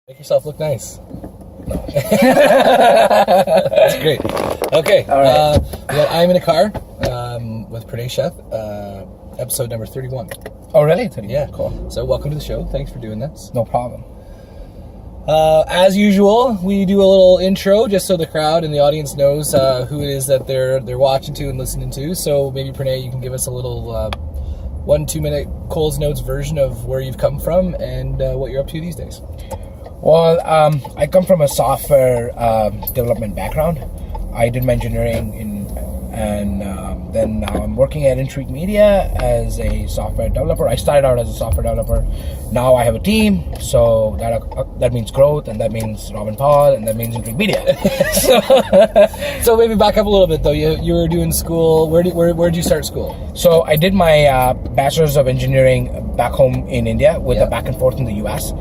Make yourself look nice. That's great. Okay. All right. We got I'm in a Car with Pranay, Sheth, episode number 31. Oh, really? 31. Yeah. Cool. So welcome to the show. Thanks for doing this. No problem. As usual, we do a little intro just so the crowd and the audience knows who it is that they're watching to and listening to. So maybe, Pranay, you can give us a little 1-2 minute Coles Notes version of where you've come from and what you're up to these days. Well, I come from a software development background. I did my engineering and then now I'm working at Intrigue Media as a software developer. I started out as a software developer. Now I have a team, so that means growth, and that means Rob and Paul, and that means Intrigue Media. So maybe back up a little bit though. You were doing school. Where did you start school? So I did my bachelor's of engineering back home in India with a back and forth in the US.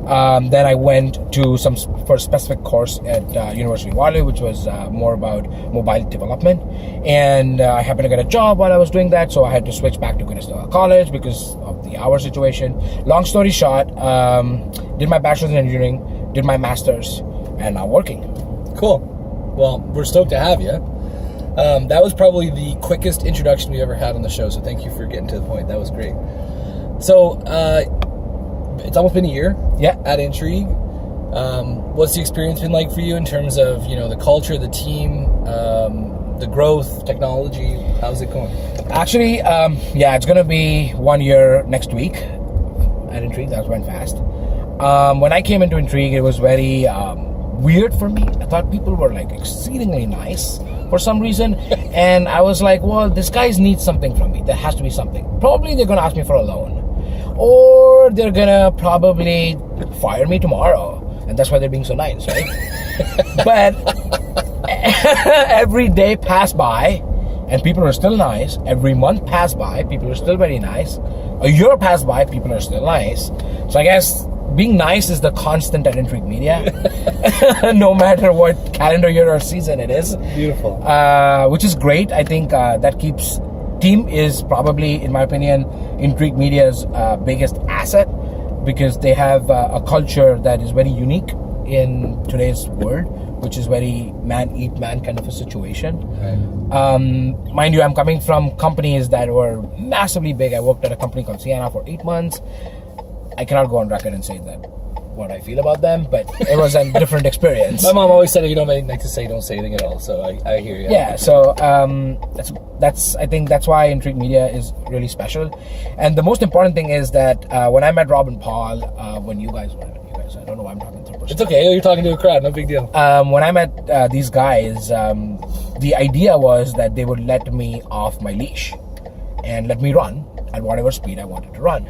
Then I went to for a specific course at University of Waterloo, which was more about mobile development. And I happened to get a job while I was doing that, so I had to switch back to Conestoga College because of the hour situation. Long story short, did my bachelor's in engineering, did my master's, and now working. Cool. Well, we're stoked to have you. That was probably the quickest introduction we ever had on the show, so thank you for getting to the point. That was great. So, it's almost been a year at Intrigue. What's the experience been like for you in terms of, the culture, the team, the growth, technology? How's it going? Actually, it's going to be 1 year next week at Intrigue. That went fast. When I came into Intrigue, it was very weird for me. I thought people were exceedingly nice for some reason. And I was like, well, this guy needs something from me. There has to be something. Probably they're going to ask me for a loan. Or they're gonna probably fire me tomorrow, and that's why they're being so nice, right? But every day passed by, and people are still nice. Every month passed by, people are still very nice. A year passed by, people are still nice. So I guess being nice is the constant at Intrigue Media, no matter what calendar year or season it is. Beautiful. Which is great. I think that keeps. Team is probably, in my opinion, Intrigue Media's biggest asset, because they have a culture that is very unique in today's world, which is very man-eat-man kind of a situation. Right. Mind you, I'm coming from companies that were massively big. I worked at a company called Sienna for 8 months. I cannot go on record and say that what I feel about them, but it was a different experience. My mom always said, don't say anything at all, so I hear you. Yeah, so I think that's why Intrigue Media is really special. And the most important thing is that when I met Rob and Paul, when you guys, I don't know why I'm talking third person. It's okay, you're talking to a crowd, no big deal. When I met these guys, the idea was that they would let me off my leash and let me run at whatever speed I wanted to run.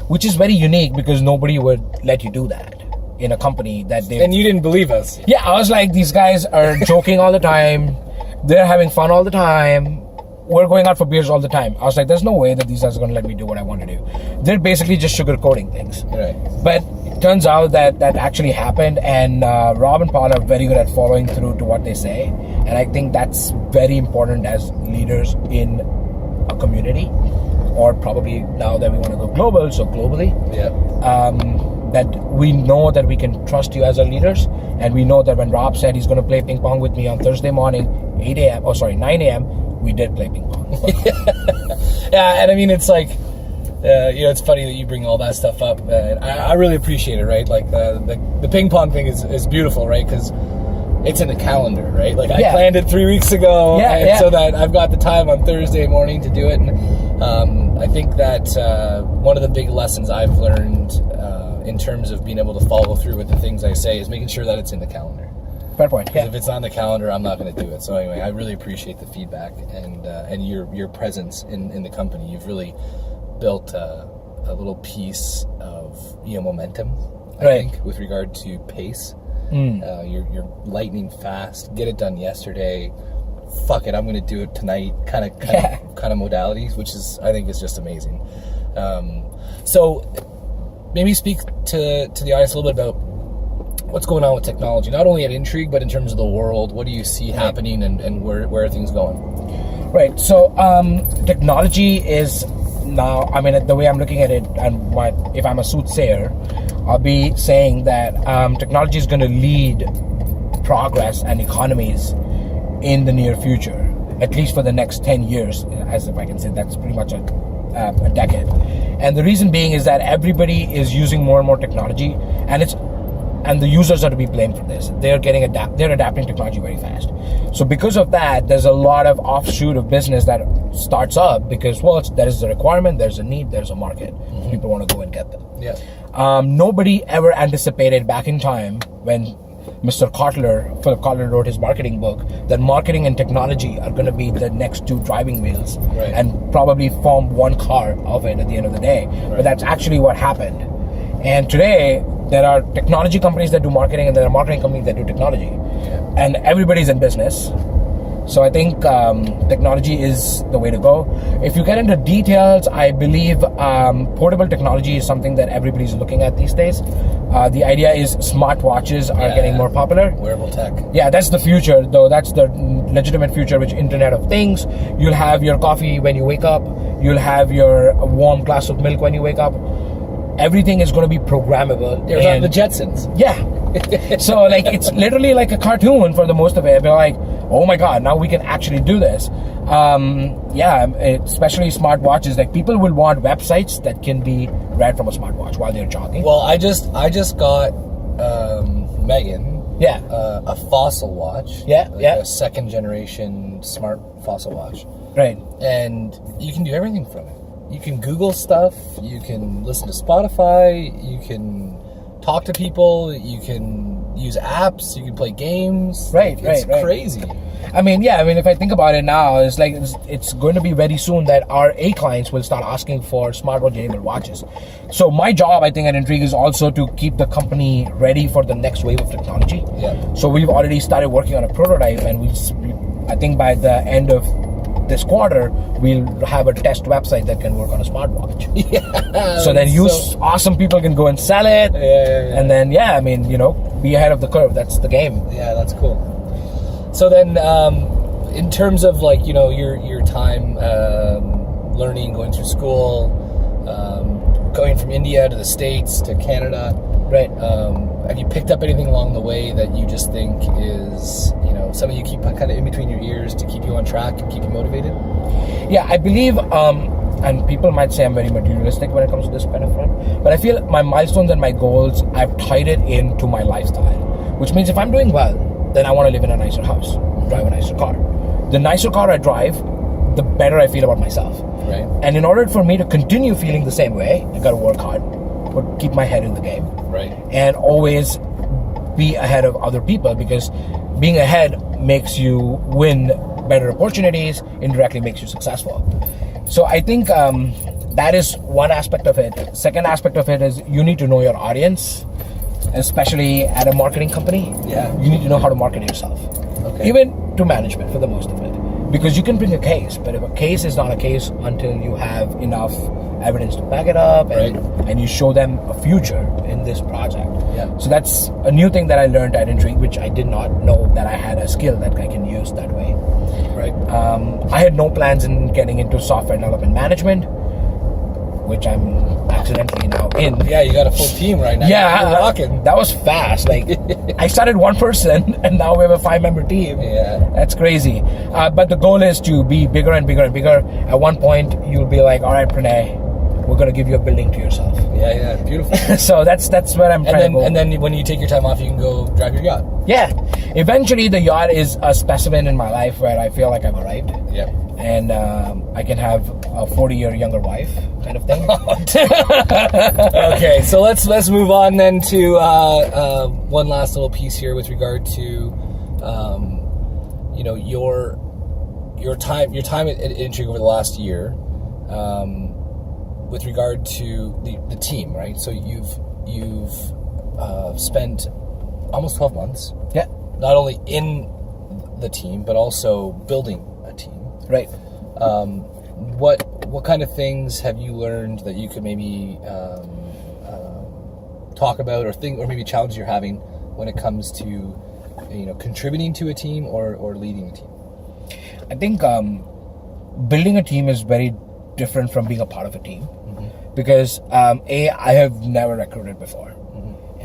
Which is very unique because nobody would let you do that in a company that they... And you didn't believe us. Yeah, I was like, these guys are joking all the time. They're having fun all the time. We're going out for beers all the time. I was like, there's no way that these guys are going to let me do what I want to do. They're basically just sugarcoating things. Right. But it turns out that actually happened, and Rob and Paul are very good at following through to what they say. And I think that's very important as leaders in a community. Or probably now that we want to go global, so globally, that we know that we can trust you as our leaders, and we know that when Rob said he's going to play ping pong with me on Thursday morning, 9 a.m., we did play ping pong. Yeah, and I mean, it's like, it's funny that you bring all that stuff up. I really appreciate it, right? Like the ping pong thing is beautiful, right? Because it's in the calendar, right? I planned it 3 weeks ago, so that I've got the time on Thursday morning to do it. And I think that one of the big lessons I've learned in terms of being able to follow through with the things I say is making sure that it's in the calendar. Fair point. Because if it's on the calendar, I'm not going to do it. So anyway, I really appreciate the feedback and your presence in the company. You've really built a little piece of momentum, I think, with regard to pace. You're lightning fast. Get it done yesterday. Fuck it, I'm going to do it tonight. Kind of modalities, which is, I think, is just amazing. So maybe speak to the audience a little bit about what's going on with technology, not only at Intrigue, but in terms of the world. What do you see happening, and where are things going? Right. So technology is now, I mean, the way I'm looking at it, and if I'm a soothsayer, I'll be saying that technology is going to lead progress and economies in the near future, at least for the next 10 years, as if I can say that's pretty much a decade. And the reason being is that everybody is using more and more technology, and the users are to be blamed for this. They're adapting technology very fast. So because of that, there's a lot of offshoot of business that starts up because, well, there is a requirement, there's a need, there's a market. Mm-hmm. People want to go and get them. Yeah. Nobody ever anticipated back in time when Philip Kotler wrote his marketing book, that marketing and technology are going to be the next two driving wheels, right, and probably form one car of it at the end of the day. Right. But that's actually what happened. And today, there are technology companies that do marketing, and there are marketing companies that do technology. Yeah. And everybody's in business. So I think technology is the way to go. If you get into details, I believe portable technology is something that everybody's looking at these days. The idea is smartwatches are getting more popular. Wearable tech. Yeah, that's the future, though. That's the legitimate future, which Internet of Things. You'll have your coffee when you wake up. You'll have your warm glass of milk when you wake up. Everything is going to be programmable. There's the Jetsons. Yeah. So like it's literally like a cartoon for the most of it. But like, oh my God, now we can actually do this. Especially smartwatches. Like people will want websites that can be read from a smartwatch while they're jogging. Well, I just got Megan. Yeah. A fossil watch. Yeah. A second generation smart fossil watch. Right. And you can do everything from it. You can Google stuff, you can listen to Spotify, you can talk to people, you can use apps, you can play games. Right, it's crazy. I mean, if I think about it now, it's like it's going to be very soon that our A clients will start asking for smartwatch-enabled watches. So my job, I think, at Intrigue is also to keep the company ready for the next wave of technology. Yeah. So we've already started working on a prototype, and I think by the end of this quarter, we'll have a test website that can work on a smartwatch. Yeah. So then awesome people can go and sell it. Yeah. And then, be ahead of the curve. That's the game. Yeah, that's cool. So then, in terms of like, your time learning, going through school, going from India to the States to Canada, right? Have you picked up anything along the way that you just think is, something you keep kind of in between your ears to keep you on track and keep you motivated? Yeah, I believe, and people might say I'm very materialistic when it comes to this kind of front, but I feel my milestones and my goals, I've tied it into my lifestyle, which means if I'm doing well, then I want to live in a nicer house, drive a nicer car. The nicer car I drive, the better I feel about myself. Right. And in order for me to continue feeling the same way, I got to work hard, but keep my head in the game. Right. And always be ahead of other people, because being ahead makes you win better opportunities, indirectly makes you successful. So I think that is one aspect of it. Second aspect of it is you need to know your audience, especially at a marketing company. Yeah. You need to know how to market yourself. Okay. Even to management for the most of it. Because you can bring a case, but if a case is not a case until you have enough evidence to back it up and you show them a future in this project. Yeah. So that's a new thing that I learned at Intrigue, which I did not know that I had a skill that I can use that way. Right. I had no plans in getting into software development management, which I'm accidentally now in. Yeah, you got a full team right now. Yeah, you're rocking. That was fast. Like I started one person, and now we have a 5-member team. Yeah, that's crazy. But the goal is to be bigger and bigger and bigger. At one point, you'll be like, "All right, Pranay, we're gonna give you a building to yourself." Yeah, beautiful. So that's where I'm trying to go. And then when you take your time off, you can go drive your yacht. Yeah, eventually the yacht is a specimen in my life where I feel like I've arrived. Yeah. And I can have a 40-year younger wife, kind of thing. Okay, so let's move on then to one last little piece here with regard to your time at Intrigue over the last year, with regard to the team, right? So you've spent almost 12 months, not only in the team but also building a team. Right. What kind of things have you learned that you could maybe talk about, or maybe challenges you're having when it comes to contributing to a team or leading a team? I think building a team is very different from being a part of a team, because I have never recruited before.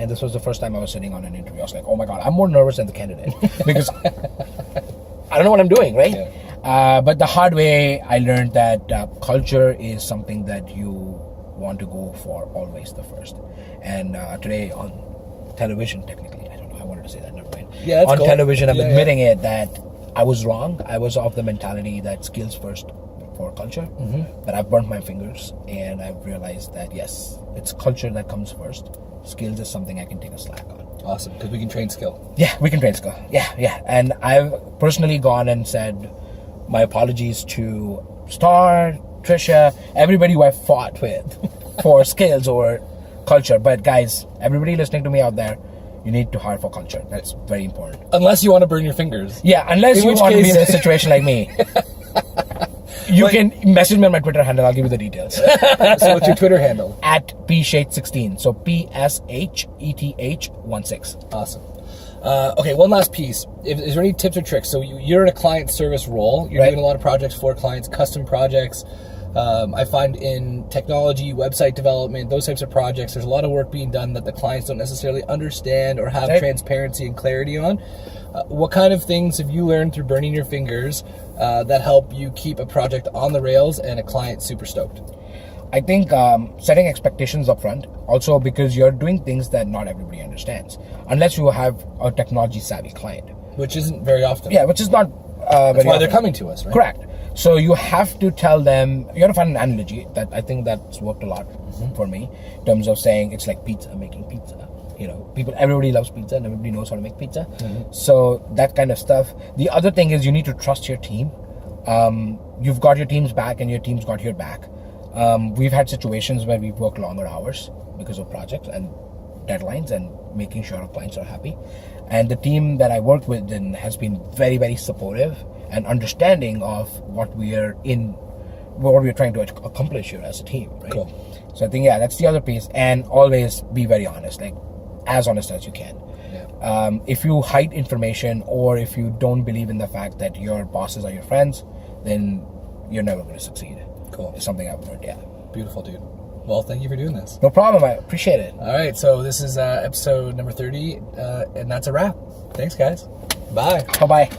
and this was the first time I was sitting on an interview. I was like, oh my God, I'm more nervous than the candidate because I don't know what I'm doing, right? Yeah. But the hard way, I learned that culture is something that you want to go for always the first. And today on television, technically, I don't know, I wanted to say that, never mind. Yeah, that's on cool. television, I'm Yeah, admitting it that I was wrong. I was of the mentality that skills first for culture, but I've burnt my fingers and I've realized that yes, it's culture that comes first. Skills is something I can take a slack on. Awesome, because we can train skill. Yeah, we can train skill. Yeah. And I've personally gone and said my apologies to Star, Trisha, everybody who I fought with for skills or culture. But guys, everybody listening to me out there, you need to hire for culture. That's very important. Unless you want to burn your fingers. Yeah, unless In you which want to be in a case- situation like me. You can message me on my Twitter handle. I'll give you the details. So what's your Twitter handle? At psheth16. So PSHETH16. Awesome. Okay, one last piece. Is there any tips or tricks? So you're in a client service role. You're Right. doing a lot of projects for clients, custom projects. I find in technology, website development, those types of projects, there's a lot of work being done that the clients don't necessarily understand or have Right. transparency and clarity on. What kind of things have you learned through burning your fingers that help you keep a project on the rails and a client super stoked? I think setting expectations up front, also because you're doing things that not everybody understands, unless you have a technology savvy client. Which isn't very often. Yeah, which is not That's very why they're often. coming to us, right? Correct. So you have to tell them, you have to find an analogy that I think that's worked a lot for me in terms of saying it's like pizza, making pizza. You know, everybody loves pizza and everybody knows how to make pizza. So that kind of stuff. The other thing is you need to trust your team. You've got your team's back and your team's got your back. We've had situations where we've worked longer hours because of projects and deadlines and making sure our clients are happy. And the team that I work with then has been very, very supportive and understanding of what we're trying to accomplish here as a team, right? Cool. So I think, yeah, that's the other piece. And always be very honest, like as honest as you can. Yeah. If you hide information or if you don't believe in the fact that your bosses are your friends, then you're never going to succeed. Cool. It's something I've learned, yeah. Beautiful, dude. Well, thank you for doing this. No problem, I appreciate it. All right, so this is episode number 30, and that's a wrap. Thanks, guys. Bye. Bye-bye.